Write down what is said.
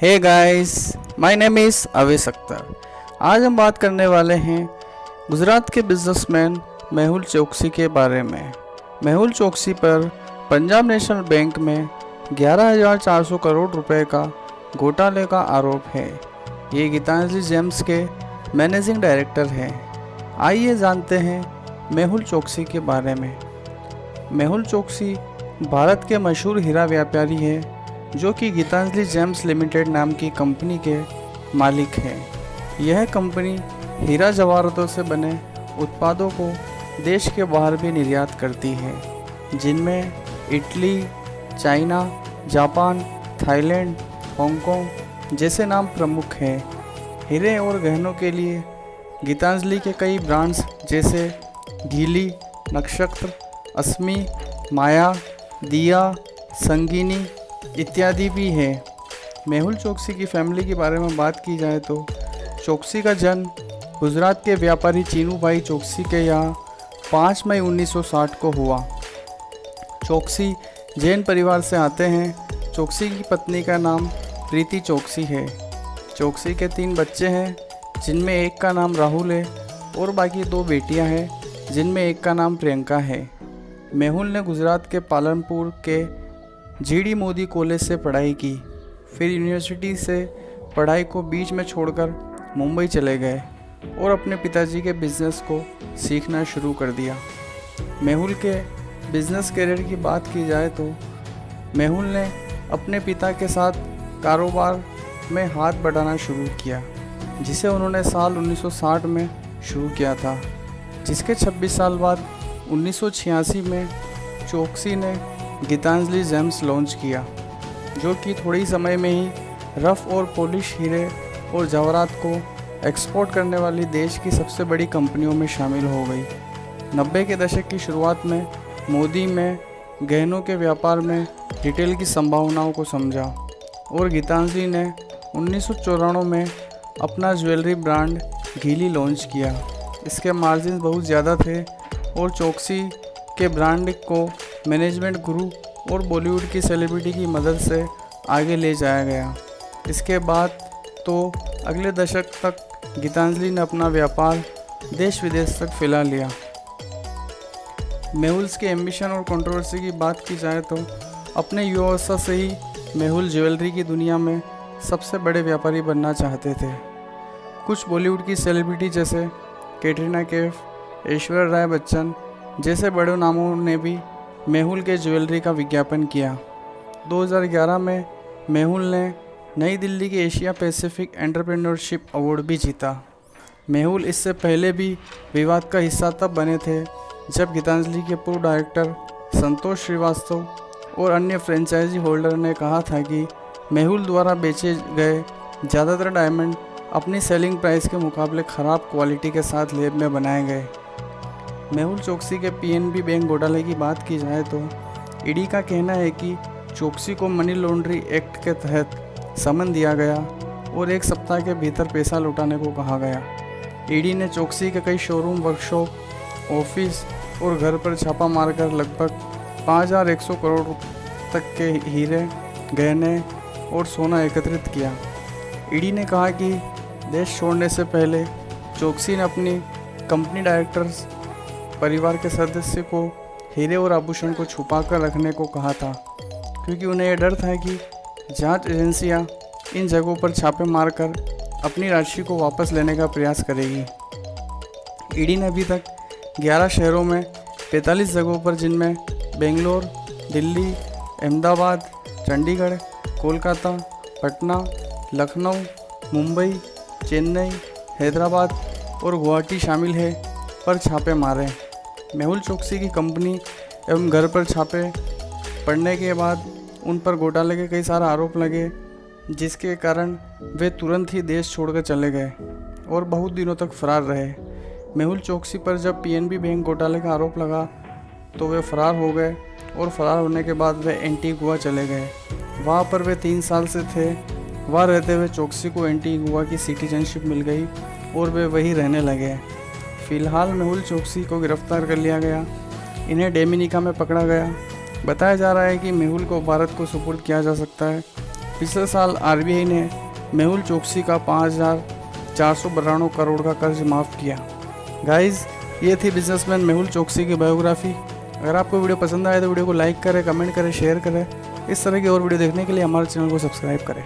Hey guys, my name is Avesh Akhtar. आज हम बात करने वाले हैं गुजरात के बिजनेसमैन मेहुल चोकसी के बारे में। मेहुल चोकसी पर पंजाब नेशनल बैंक में 11,400 करोड़ रुपए का घोटाले का आरोप है। ये गीतांजलि जेम्स के मैनेजिंग डायरेक्टर हैं। आइए जानते हैं मेहुल चोकसी के बारे में। मेहुल चोकसी भारत के मशहूर हीरा व्यापारी हैं, जो कि गीतांजलि जेम्स लिमिटेड नाम की कंपनी के मालिक हैं। यह कंपनी हीरा जवाहरातों से बने उत्पादों को देश के बाहर भी निर्यात करती है, जिनमें Italy, China, Japan, Thailand, Hong Kong जैसे नाम प्रमुख हैं। हीरे और गहनों के लिए गीतांजलि के कई ब्रांड्स जैसे घीली, नक्षत्र, अस्मी, माया, दिया, संगीनी इत्यादि भी है। मेहुल चोकसी की फैमिली के बारे में बात की जाए तो चोकसी का जन्म गुजरात के व्यापारी चीनू भाई चोकसी के यहाँ 5 मई 1960 को हुआ। चोकसी जैन परिवार से आते हैं। चोकसी की पत्नी का नाम प्रीति चोकसी है। चोकसी के 3 बच्चे हैं, जिनमें एक का नाम राहुल है और बाकी 2 बेटियां हैं, जिनमें एक का नाम प्रियंका है। मेहुल ने गुजरात के पालनपुर के जीडी मोदी कॉलेज से पढ़ाई की, फिर यूनिवर्सिटी से पढ़ाई को बीच में छोड़कर मुंबई चले गए और अपने पिताजी के बिज़नेस को सीखना शुरू कर दिया। मेहुल के बिज़नेस करियर की बात की जाए तो मेहुल ने अपने पिता के साथ कारोबार में हाथ बढ़ाना शुरू किया, जिसे उन्होंने साल 1960 में शुरू किया था, जिसके 26 साल बाद 1986 में चोकसी ने गीतांजलि जेम्स लॉन्च किया, जो कि थोड़ी समय में ही रफ़ और पॉलिश हीरे और जवाहरात को एक्सपोर्ट करने वाली देश की सबसे बड़ी कंपनियों में शामिल हो गई। 90 के दशक की शुरुआत में मोदी में गहनों के व्यापार में रिटेल की संभावनाओं को समझा और गीतांजलि ने 1994 में अपना ज्वेलरी ब्रांड घीली लॉन्च किया। इसके मार्जिन बहुत ज़्यादा थे और चोकसी के ब्रांड को मैनेजमेंट गुरु और बॉलीवुड की सेलिब्रिटी की मदद से आगे ले जाया गया। इसके बाद तो अगले दशक तक गीतांजलि ने अपना व्यापार देश विदेश तक फैला लिया। मेहुल्स के एम्बिशन और कंट्रोवर्सी की बात की जाए तो अपने युवावस्था से ही मेहुल ज्वेलरी की दुनिया में सबसे बड़े व्यापारी बनना चाहते थे। कुछ बॉलीवुड की सेलिब्रिटी जैसे कैटरीना कैफ, ऐश्वर्या राय बच्चन जैसे बड़े नामों ने भी मेहुल के ज्वेलरी का विज्ञापन किया। 2011 में मेहुल ने नई दिल्ली के एशिया पैसिफिक एंटरप्रेन्योरशिप अवार्ड भी जीता। मेहुल इससे पहले भी विवाद का हिस्सा तब बने थे जब गीतांजलि के पूर्व डायरेक्टर संतोष श्रीवास्तव और अन्य फ्रेंचाइजी होल्डर ने कहा था कि मेहुल द्वारा बेचे गए ज़्यादातर डायमंड अपनी सेलिंग प्राइस के मुकाबले ख़राब क्वालिटी के साथ लैब में बनाए गए। मेहुल चोकसी के पीएनबी बैंक घोटाले की बात की जाए तो ईडी का कहना है कि चोकसी को मनी लॉन्ड्री एक्ट के तहत समन दिया गया और 1 सप्ताह के भीतर पैसा लौटाने को कहा गया। ईडी ने चोकसी के कई शोरूम, वर्कशॉप, ऑफिस और घर पर छापा मारकर लगभग 5,100 करोड़ तक के हीरे, गहने और सोना एकत्रित किया। ईडी ने कहा कि देश छोड़ने से पहले चोकसी ने अपनी कंपनी डायरेक्टर्स परिवार के सदस्य को हीरे और आभूषण को छुपा कर रखने को कहा था, क्योंकि उन्हें यह डर था कि जांच एजेंसियां इन जगहों पर छापे मारकर अपनी राशि को वापस लेने का प्रयास करेगी। ईडी ने अभी तक 11 शहरों में 45 जगहों पर, जिनमें बेंगलोर, दिल्ली, अहमदाबाद, चंडीगढ़, कोलकाता, पटना, लखनऊ, मुंबई, चेन्नई, हैदराबाद और गुवाहाटी शामिल है, पर छापे मारे। मेहुल चोकसी की कंपनी एवं घर पर छापे पड़ने के बाद उन पर घोटाले के कई सारे आरोप लगे, जिसके कारण वे तुरंत ही देश छोड़कर चले गए और बहुत दिनों तक फरार रहे। मेहुल चोकसी पर जब पीएनबी बैंक घोटाले का आरोप लगा तो वे फरार हो गए और फरार होने के बाद वे एंटीगुआ चले गए। वहाँ पर वे 3 साल से थे। वहाँ रहते हुए चोकसी को एंटीगुआ की सिटीजनशिप मिल गई और वे वहीं रहने लगे। फिलहाल मेहुल चोकसी को गिरफ्तार कर लिया गया। इन्हें डोमिनिका में पकड़ा गया। बताया जा रहा है कि मेहुल को भारत को सुपुर्द किया जा सकता है पिछले साल आरबीआई ने मेहुल चोकसी का 5,492 करोड़ का कर्ज माफ़ किया। गाइस, ये थी बिजनेसमैन मेहुल चोकसी की बायोग्राफी। अगर आपको वीडियो पसंद आए तो वीडियो को लाइक करें, कमेंट करें, शेयर करें। इस तरह की और वीडियो देखने के लिए हमारे चैनल को सब्सक्राइब करें।